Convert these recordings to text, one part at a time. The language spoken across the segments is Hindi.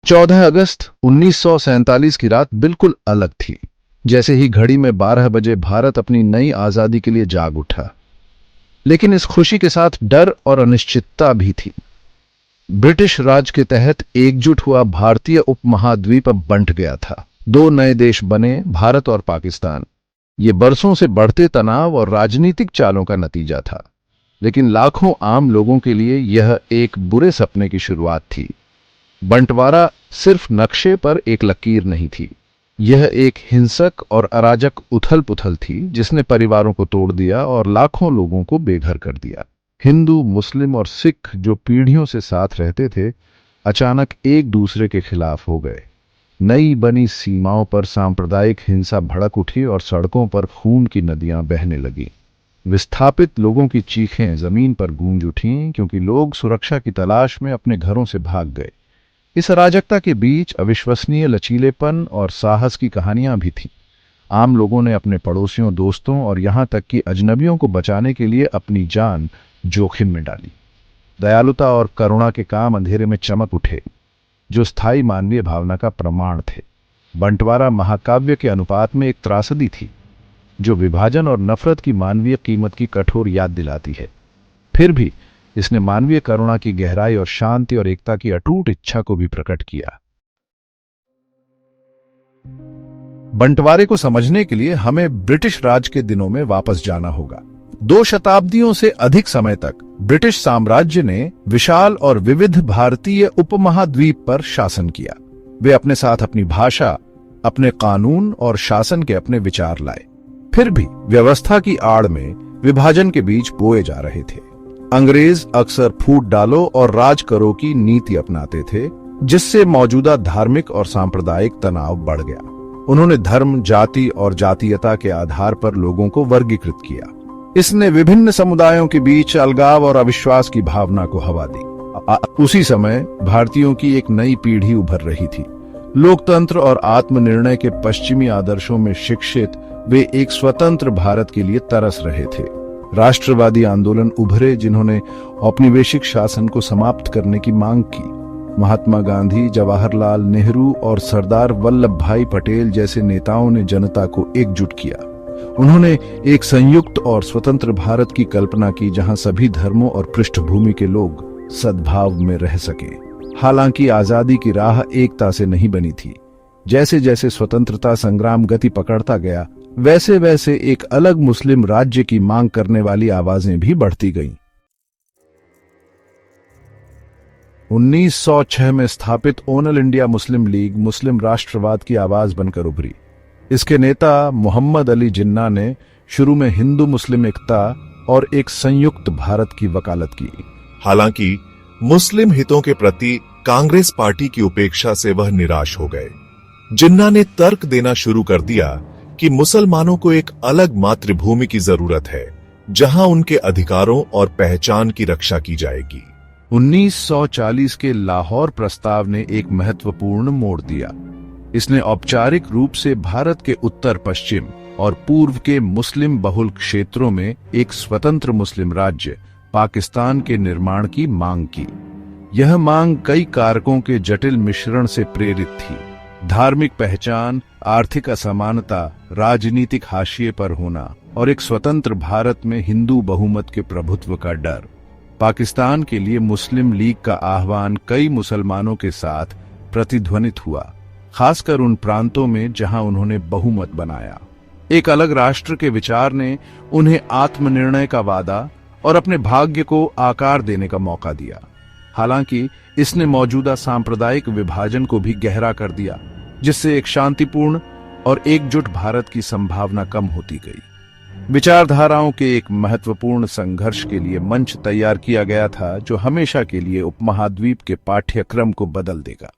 14 अगस्त 1947 की रात बिल्कुल अलग थी। जैसे ही घड़ी में 12 बजे भारत अपनी नई आजादी के लिए जाग उठा। लेकिन इस खुशी के साथ डर और अनिश्चितता भी थी। ब्रिटिश राज के तहत एकजुट हुआ भारतीय उपमहाद्वीप अब बंट गया था। दो नए देश बने, भारत और पाकिस्तान। ये बरसों से बढ़ते तनाव और राजनीतिक चालों का नतीजा था। लेकिन लाखों आम लोगों के लिए यह एक बुरे सपने की शुरुआत थी। बंटवारा सिर्फ नक्शे पर एक लकीर नहीं थी। यह एक हिंसक और अराजक उथल पुथल थी जिसने परिवारों को तोड़ दिया और लाखों लोगों को बेघर कर दिया। हिंदू, मुस्लिम और सिख जो पीढ़ियों से साथ रहते थे, अचानक एक दूसरे के खिलाफ हो गए। नई बनी सीमाओं पर सांप्रदायिक हिंसा भड़क उठी और सड़कों पर खून की नदियां बहने लगी। विस्थापित लोगों की चीखें जमीन पर गूंज उठीं क्योंकि लोग सुरक्षा की तलाश में अपने घरों से भाग गए। इस अराजकता के बीच अविश्वसनीय लचीलेपन और साहस की कहानियां भी थीं। आम लोगों ने अपने पड़ोसियों, दोस्तों और यहां तक कि अजनबियों को बचाने के लिए अपनी जान जोखिम में डाली। दयालुता और करुणा के काम अंधेरे में चमक उठे, जो स्थायी मानवीय भावना का प्रमाण थे। बंटवारा महाकाव्य के अनुपात में एक त्रासदी थी, जो विभाजन और नफरत की मानवीय कीमत की कठोर याद दिलाती है। फिर भी इसने मानवीय करुणा की गहराई और शांति और एकता की अटूट इच्छा को भी प्रकट किया। बंटवारे को समझने के लिए हमें ब्रिटिश राज के दिनों में वापस जाना होगा। 2 शताब्दियों से अधिक समय तक ब्रिटिश साम्राज्य ने विशाल और विविध भारतीय उपमहाद्वीप पर शासन किया। वे अपने साथ अपनी भाषा, अपने कानून और शासन के अपने विचार लाए। फिर भी व्यवस्था की आड़ में विभाजन के बीज बोए जा रहे थे। अंग्रेज अक्सर फूट डालो और राज करो की नीति अपनाते थे, जिससे मौजूदा धार्मिक और सांप्रदायिक तनाव बढ़ गया। उन्होंने धर्म, जाति और जातीयता के आधार पर लोगों को वर्गीकृत किया। इसने विभिन्न समुदायों के बीच अलगाव और अविश्वास की भावना को हवा दी। उसी समय भारतीयों की एक नई पीढ़ी उभर रही थी। लोकतंत्र और आत्मनिर्णय के पश्चिमी आदर्शों में शिक्षित वे एक स्वतंत्र भारत के लिए तरस रहे थे। राष्ट्रवादी आंदोलन उभरे, जिन्होंने औपनिवेशिक शासन को समाप्त करने की मांग की। महात्मा गांधी, जवाहरलाल नेहरू और सरदार वल्लभ भाई पटेल जैसे नेताओं ने जनता को एकजुट किया। उन्होंने एक संयुक्त और स्वतंत्र भारत की कल्पना की, जहां सभी धर्मों और पृष्ठभूमि के लोग सद्भाव में रह सके। हालांकि आजादी की राह एकता से नहीं बनी थी। जैसे जैसे स्वतंत्रता संग्राम गति पकड़ता गया, वैसे वैसे एक अलग मुस्लिम राज्य की मांग करने वाली आवाजें भी बढ़ती गईं। 1906 में स्थापित ओनल इंडिया मुस्लिम लीग मुस्लिम राष्ट्रवाद की आवाज बनकर उभरी। इसके नेता मोहम्मद अली जिन्ना ने शुरू में हिंदू मुस्लिम एकता और एक संयुक्त भारत की वकालत की। हालांकि मुस्लिम हितों के प्रति कांग्रेस पार्टी की उपेक्षा से वह निराश हो गए। जिन्ना ने तर्क देना शुरू कर दिया कि मुसलमानों को एक अलग मातृभूमि की जरूरत है, जहां उनके अधिकारों और पहचान की रक्षा की जाएगी। 1940 के लाहौर प्रस्ताव ने एक महत्वपूर्ण मोड़ दिया। इसने औपचारिक रूप से भारत के उत्तर पश्चिम और पूर्व के मुस्लिम बहुल क्षेत्रों में एक स्वतंत्र मुस्लिम राज्य पाकिस्तान के निर्माण की मांग की। यह मांग कई कारकों के जटिल मिश्रण से प्रेरित थी। धार्मिक पहचान, आर्थिक असमानता, राजनीतिक हाशिए पर होना और एक स्वतंत्र भारत में हिंदू बहुमत के प्रभुत्व का डर। पाकिस्तान के लिए मुस्लिम लीग का आह्वान कई मुसलमानों के साथ प्रतिध्वनित हुआ, खासकर उन प्रांतों में जहां उन्होंने बहुमत बनाया। एक अलग राष्ट्र के विचार ने उन्हें आत्मनिर्णय का वादा और अपने भाग्य को आकार देने का मौका दिया। हालांकि इसने मौजूदा सांप्रदायिक विभाजन को भी गहरा कर दिया, जिससे एक शांतिपूर्ण और एकजुट भारत की संभावना कम होती गई। विचारधाराओं के एक महत्वपूर्ण संघर्ष के लिए मंच तैयार किया गया था, जो हमेशा के लिए उपमहाद्वीप के पाठ्यक्रम को बदल देगा।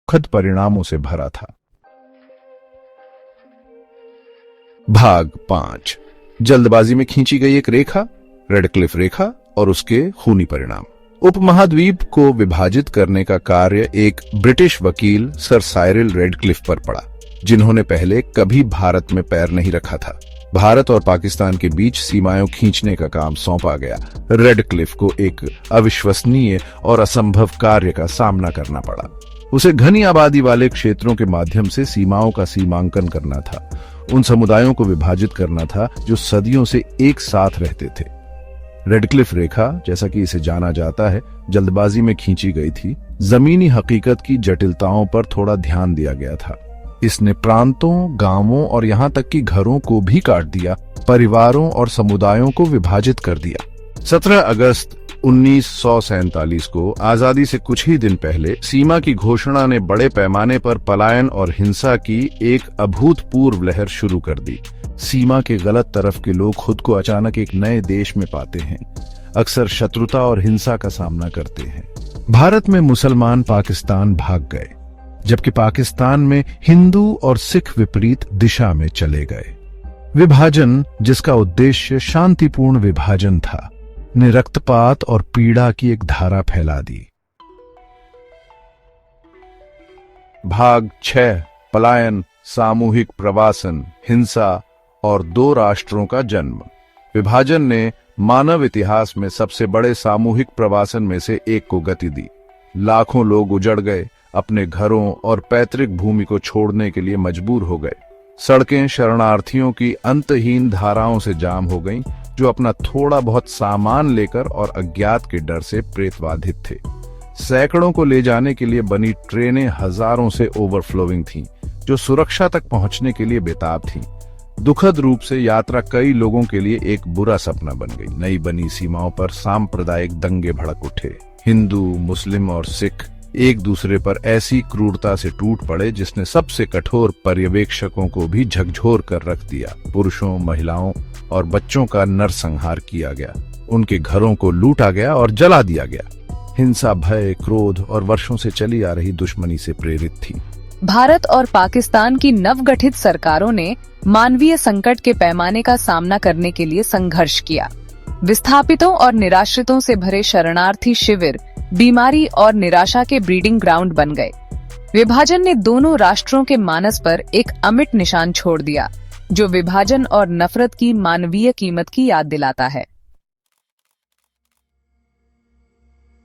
दुखद परिणामों से भरा था। भाग 5। जल्दबाजी में खींची गई एक रेखा, रेडक्लिफ रेखा और उसके खूनी परिणाम। उपमहाद्वीप को विभाजित करने का कार्य एक ब्रिटिश वकील सर साइरिल रेडक्लिफ पर पड़ा, जिन्होंने पहले कभी भारत में पैर नहीं रखा था। भारत और पाकिस्तान के बीच सीमाएं खींचने का काम सौंपा गया। रेडक्लिफ को एक अविश्वसनीय और असंभव कार्य का सामना करना पड़ा। उसे घनी आबादी वाले क्षेत्रों के माध्यम से सीमाओं का सीमांकन करना था, उन समुदायों को विभाजित करना था जो सदियों से एक साथ रहते थे। रेडक्लिफ रेखा, जैसा कि इसे जाना जाता है, जल्दबाजी में खींची गई थी। जमीनी हकीकत की जटिलताओं पर थोड़ा ध्यान दिया गया था। इसने प्रांतों, गांवों और यहां तक कि घरों को भी काट दिया, परिवारों और समुदायों को विभाजित कर दिया। 17 अगस्त 1947 को आजादी से कुछ ही दिन पहले सीमा की घोषणा ने बड़े पैमाने पर पलायन और हिंसा की एक अभूतपूर्व लहर शुरू कर दी। सीमा के गलत तरफ के लोग खुद को अचानक एक नए देश में पाते हैं, अक्सर शत्रुता और हिंसा का सामना करते हैं। भारत में मुसलमान पाकिस्तान भाग गए, जबकि पाकिस्तान में हिंदू और सिख विपरीत दिशा में चले गए। विभाजन, जिसका उद्देश्य शांतिपूर्ण विभाजन था, ने रक्तपात और पीड़ा की एक धारा फैला दी। भाग 6। पलायन, सामूहिक प्रवासन, हिंसा और 2 राष्ट्रों का जन्म। विभाजन ने मानव इतिहास में सबसे बड़े सामूहिक प्रवासन में से एक को गति दी। लाखों लोग उजड़ गए, अपने घरों और पैतृक भूमि को छोड़ने के लिए मजबूर हो गए। सड़कें शरणार्थियों की अंतहीन धाराओं से जाम हो गईं, जो अपना थोड़ा बहुत सामान लेकर और अज्ञात के डर से प्रेतबाधित थे। सैकड़ों को ले जाने के लिए बनी ट्रेनें हजारों से ओवरफ्लोइंग थीं, जो सुरक्षा तक पहुंचने के लिए बेताब थीं। दुखद रूप से यात्रा कई लोगों के लिए एक बुरा सपना बन गई। नई बनी सीमाओं पर सांप्रदायिक दंगे भड़क उठे। हिंदू, मुस्लिम और सिख एक दूसरे पर ऐसी क्रूरता से टूट पड़े जिसने सबसे कठोर पर्यवेक्षकों को भी झकझोर कर रख दिया। पुरुषों, महिलाओं और बच्चों का नरसंहार किया गया, उनके घरों को लूटा गया और जला दिया गया। हिंसा, भय, क्रोध और वर्षों से चली आ रही दुश्मनी से प्रेरित थी। भारत और पाकिस्तान की नवगठित सरकारों ने मानवीय संकट के पैमाने का सामना करने के लिए संघर्ष किया। विस्थापितों और निराश्रितों से भरे शरणार्थी शिविर बीमारी और निराशा के ब्रीडिंग ग्राउंड बन गए। विभाजन ने दोनों राष्ट्रों के मानस पर एक अमिट निशान छोड़ दिया, जो विभाजन और नफरत की मानवीय कीमत की याद दिलाता है।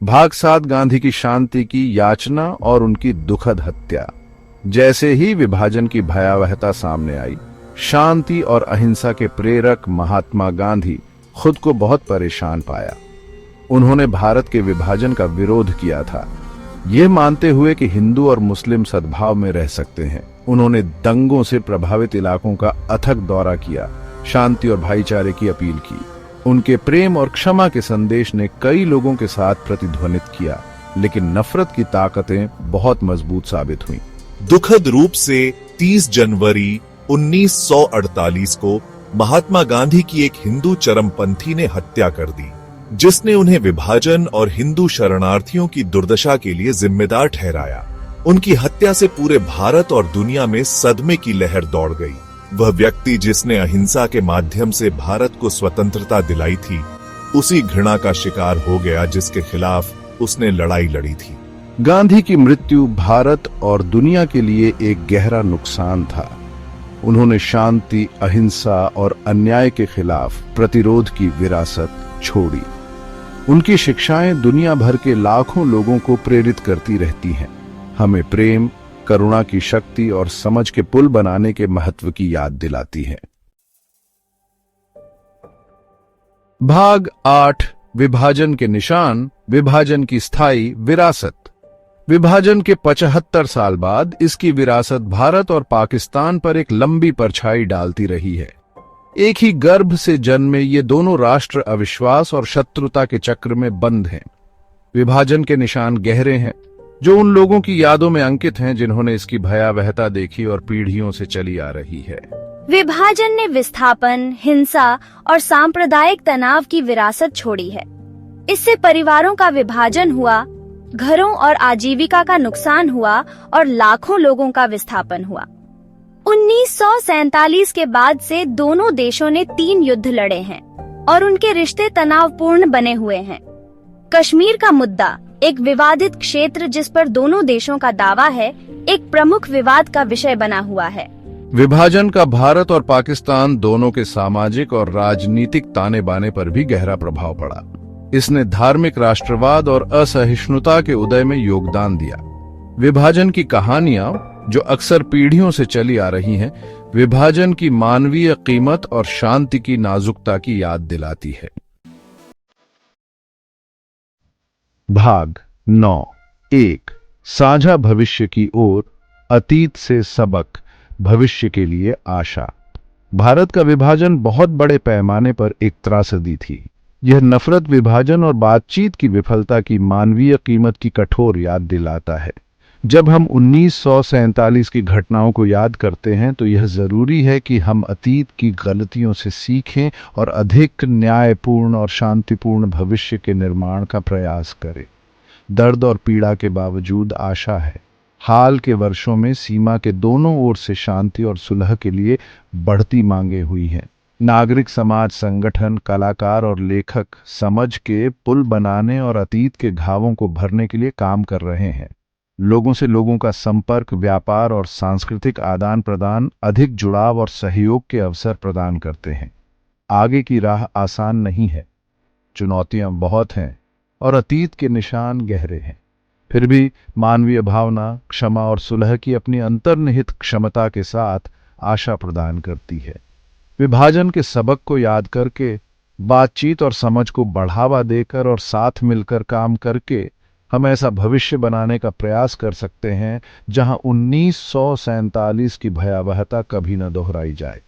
भाग 7। गांधी की शांति की याचना और उनकी दुखद हत्या। जैसे ही विभाजन की भयावहता सामने आई, शांति और अहिंसा के प्रेरक महात्मा गांधी खुद को बहुत परेशान पाया। उन्होंने भारत के विभाजन का विरोध किया था, ये मानते हुए कि हिंदू और मुस्लिम सद्भाव में रह सकते हैं। उन्होंने दंगों से प्रभावित इलाकों का अथक दौरा किया, शांति और भाईचारे की अपील की। उनके प्रेम और क्षमा के संदेश ने कई लोगों के साथ प्रतिध्वनित किया, लेकिन नफरत की ताकतें बहुत मजबूत साबित हुईं। दुखद रूप से 30 जनवरी 1948 को महात्मा गांधी की एक हिंदू चरमपंथी ने हत्या कर दी, जिसने उन्हें विभाजन और हिंदू शरणार्थियों की दुर्दशा के लिए जिम्मेदार ठहराया। उनकी हत्या से पूरे भारत और दुनिया में सदमे की लहर दौड़ गई। वह व्यक्ति जिसने अहिंसा के माध्यम से भारत को स्वतंत्रता दिलाई थी, उसी घृणा का शिकार हो गया जिसके खिलाफ उसने लड़ाई लड़ी थी। गांधी की मृत्यु भारत और दुनिया के लिए एक गहरा नुकसान था। उन्होंने शांति, अहिंसा और अन्याय के खिलाफ प्रतिरोध की विरासत छोड़ी। उनकी शिक्षाएं दुनिया भर के लाखों लोगों को प्रेरित करती रहती हैं, हमें प्रेम, करुणा की शक्ति और समझ के पुल बनाने के महत्व की याद दिलाती हैं। भाग 8। विभाजन के निशान, विभाजन की स्थायी विरासत। विभाजन के 75 साल बाद इसकी विरासत भारत और पाकिस्तान पर एक लंबी परछाई डालती रही है। एक ही गर्भ से जन्मे ये दोनों राष्ट्र अविश्वास और शत्रुता के चक्र में बंद हैं। विभाजन के निशान गहरे हैं, जो उन लोगों की यादों में अंकित हैं जिन्होंने इसकी भयावहता देखी और पीढ़ियों से चली आ रही है। विभाजन ने विस्थापन, हिंसा और सांप्रदायिक तनाव की विरासत छोड़ी है। इससे परिवारों का विभाजन हुआ, घरों और आजीविका का नुकसान हुआ और लाखों लोगों का विस्थापन हुआ। 1947 के बाद से दोनों देशों ने 3 युद्ध लड़े हैं और उनके रिश्ते तनावपूर्ण बने हुए हैं। कश्मीर का मुद्दा, एक विवादित क्षेत्र जिस पर दोनों देशों का दावा है, एक प्रमुख विवाद का विषय बना हुआ है। विभाजन का भारत और पाकिस्तान दोनों के सामाजिक और राजनीतिक ताने बाने पर भी गहरा प्रभाव पड़ा। इसने धार्मिक राष्ट्रवाद और असहिष्णुता के उदय में योगदान दिया। विभाजन की कहानियां, जो अक्सर पीढ़ियों से चली आ रही हैं, विभाजन की मानवीय कीमत और शांति की नाजुकता की याद दिलाती है। भाग 9। 1 साझा भविष्य की ओर, अतीत से सबक, भविष्य के लिए आशा। भारत का विभाजन बहुत बड़े पैमाने पर एक त्रासदी थी। यह नफरत, विभाजन और बातचीत की विफलता की मानवीय कीमत की कठोर याद दिलाता है। जब हम 1947 की घटनाओं को याद करते हैं तो यह जरूरी है कि हम अतीत की गलतियों से सीखें और अधिक न्यायपूर्ण और शांतिपूर्ण भविष्य के निर्माण का प्रयास करें। दर्द और पीड़ा के बावजूद आशा है। हाल के वर्षों में सीमा के दोनों ओर से शांति और सुलह के लिए बढ़ती मांगें हुई हैं। नागरिक समाज, संगठन, कलाकार और लेखक समझ के पुल बनाने और अतीत के घावों को भरने के लिए काम कर रहे हैं। लोगों से लोगों का संपर्क, व्यापार और सांस्कृतिक आदान प्रदान अधिक जुड़ाव और सहयोग के अवसर प्रदान करते हैं। आगे की राह आसान नहीं है, चुनौतियां बहुत हैं और अतीत के निशान गहरे हैं। फिर भी मानवीय भावना, क्षमा और सुलह की अपनी अंतर्निहित क्षमता के साथ आशा प्रदान करती है। विभाजन के सबक को याद करके, बातचीत और समझ को बढ़ावा देकर और साथ मिलकर काम करके हम ऐसा भविष्य बनाने का प्रयास कर सकते हैं जहां 1947 की भयावहता कभी न दोहराई जाए।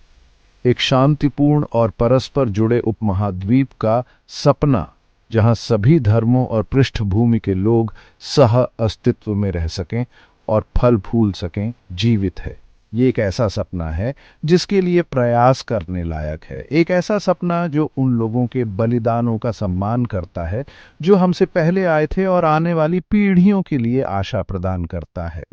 एक शांतिपूर्ण और परस्पर जुड़े उपमहाद्वीप का सपना, जहां सभी धर्मों और पृष्ठभूमि के लोग सह अस्तित्व में रह सकें और फल फूल सकें, जीवित है। ये एक ऐसा सपना है जिसके लिए प्रयास करने लायक है। एक ऐसा सपना जो उन लोगों के बलिदानों का सम्मान करता है जो हमसे पहले आए थे और आने वाली पीढ़ियों के लिए आशा प्रदान करता है।